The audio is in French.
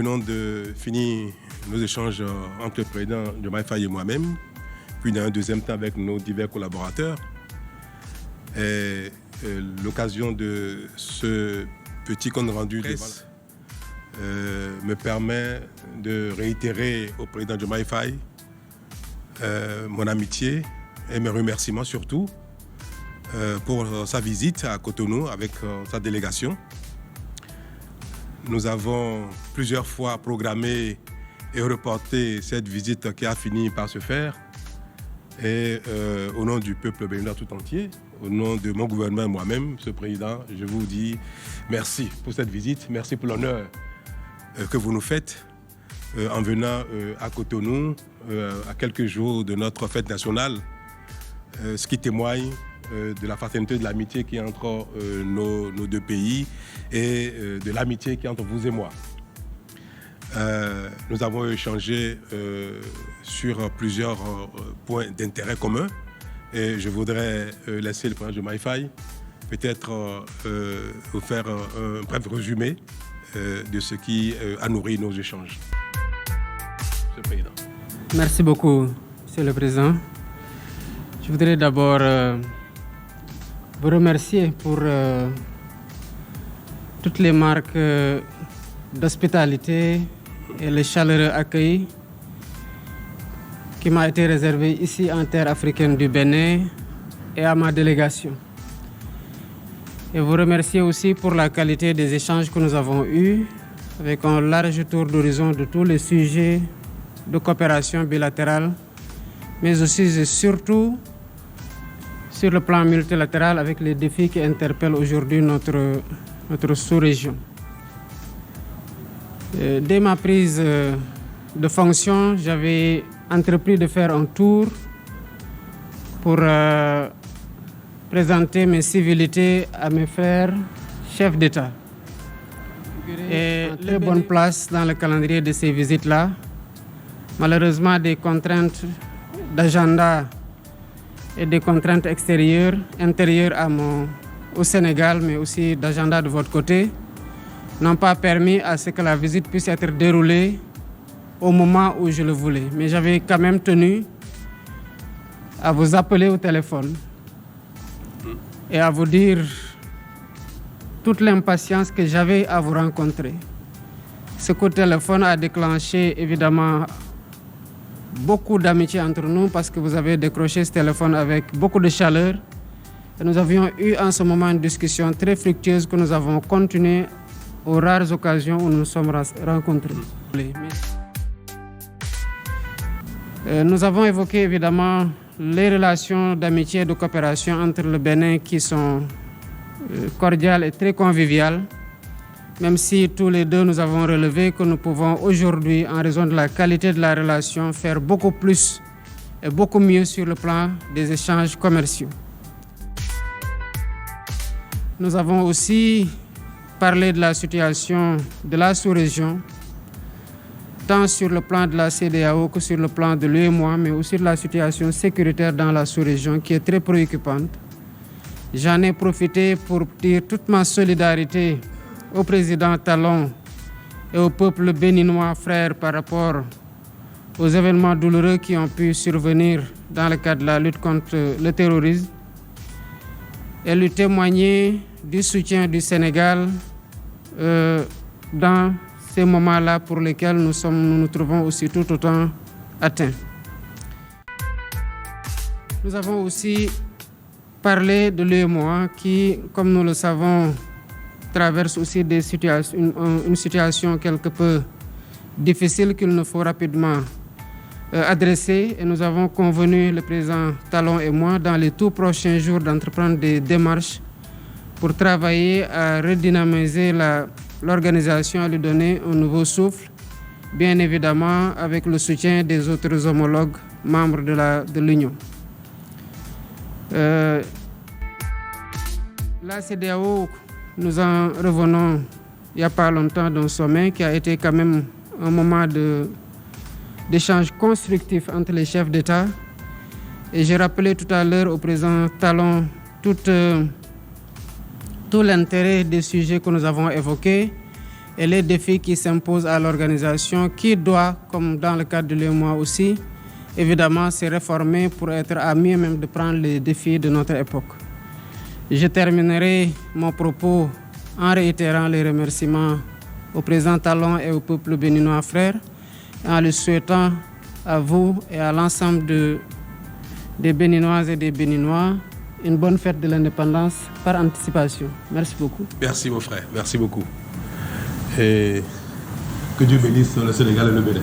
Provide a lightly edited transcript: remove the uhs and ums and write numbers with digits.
venons de finir nos échanges entre le président Diomaye Faye et moi-même, puis dans un deuxième temps avec nos divers collaborateurs. Et l'occasion de ce petit compte rendu presse me permet de réitérer au président Diomaye Faye mon amitié et mes remerciements surtout pour sa visite à Cotonou avec sa délégation. Nous avons plusieurs fois programmé et reporté cette visite qui a fini par se faire. Et au nom du peuple béninois tout entier, au nom de mon gouvernement et moi-même, Monsieur le Président, je vous dis merci pour cette visite, merci pour l'honneur que vous nous faites en venant à Cotonou à quelques jours de notre fête nationale, ce qui témoigne de la fraternité, de l'amitié qui est entre nos deux pays et de l'amitié qui est entre vous et moi. Nous avons échangé sur plusieurs points d'intérêt commun et je voudrais laisser le président Diomaye Faye peut-être vous faire un bref résumé de ce qui a nourri nos échanges. Monsieur le Président. Merci beaucoup, Monsieur le Président. Je voudrais d'abord vous remercier pour toutes les marques d'hospitalité et le chaleureux accueil qui m'a été réservé ici en terre africaine du Bénin et à ma délégation. Et vous remercier aussi pour la qualité des échanges que nous avons eus avec un large tour d'horizon de tous les sujets de coopération bilatérale, mais aussi et surtout sur le plan multilatéral avec les défis qui interpellent aujourd'hui notre sous-région. Dès ma prise de fonction, j'avais entrepris de faire un tour pour présenter mes civilités à mes frères chefs d'État. Et les bonnes places dans le calendrier de ces visites-là. Malheureusement, des contraintes d'agenda et des contraintes intérieures au Sénégal, mais aussi d'agenda de votre côté, n'ont pas permis à ce que la visite puisse être déroulée au moment où je le voulais. Mais j'avais quand même tenu à vous appeler au téléphone et à vous dire toute l'impatience que j'avais à vous rencontrer. Ce coup de téléphone a déclenché évidemment beaucoup d'amitié entre nous parce que vous avez décroché ce téléphone avec beaucoup de chaleur. Et nous avions eu en ce moment une discussion très fructueuse que nous avons continué aux rares occasions où nous nous sommes rencontrés. Nous avons évoqué évidemment les relations d'amitié et de coopération entre le Bénin qui sont cordiales et très conviviales, même si tous les deux nous avons relevé que nous pouvons aujourd'hui, en raison de la qualité de la relation, faire beaucoup plus et beaucoup mieux sur le plan des échanges commerciaux. Nous avons aussi parlé de la situation de la sous-région, tant sur le plan de la CEDEAO que sur le plan de l'UEMOA, mais aussi de la situation sécuritaire dans la sous-région qui est très préoccupante. J'en ai profité pour dire toute ma solidarité au président Talon et au peuple béninois frère par rapport aux événements douloureux qui ont pu survenir dans le cadre de la lutte contre le terrorisme et lui témoigner du soutien du Sénégal dans ces moments-là pour lesquels nous nous trouvons aussi tout autant atteints. Nous avons aussi parlé de l'UEMOA qui, comme nous le savons, traverse aussi une situation quelque peu difficile qu'il nous faut rapidement adresser. Et nous avons convenu, le président Talon et moi, dans les tout prochains jours d'entreprendre des démarches pour travailler à redynamiser l'organisation, à lui donner un nouveau souffle, bien évidemment avec le soutien des autres homologues membres de l'Union. La CEDEAO, nous en revenons il n'y a pas longtemps d'un sommet qui a été quand même un moment d'échange constructif entre les chefs d'État. Et j'ai rappelé tout à l'heure au président Talon tout l'intérêt des sujets que nous avons évoqués et les défis qui s'imposent à l'organisation qui doit, comme dans le cadre de l'UEMOA aussi, évidemment se réformer pour être à mieux même de prendre les défis de notre époque. Je terminerai mon propos en réitérant les remerciements au président Talon et au peuple béninois frère, en le souhaitant à vous et à l'ensemble des Béninoises et des Béninois une bonne fête de l'indépendance par anticipation. Merci beaucoup. Merci mon frère, merci beaucoup. Et que Dieu bénisse le Sénégal et le Bénin.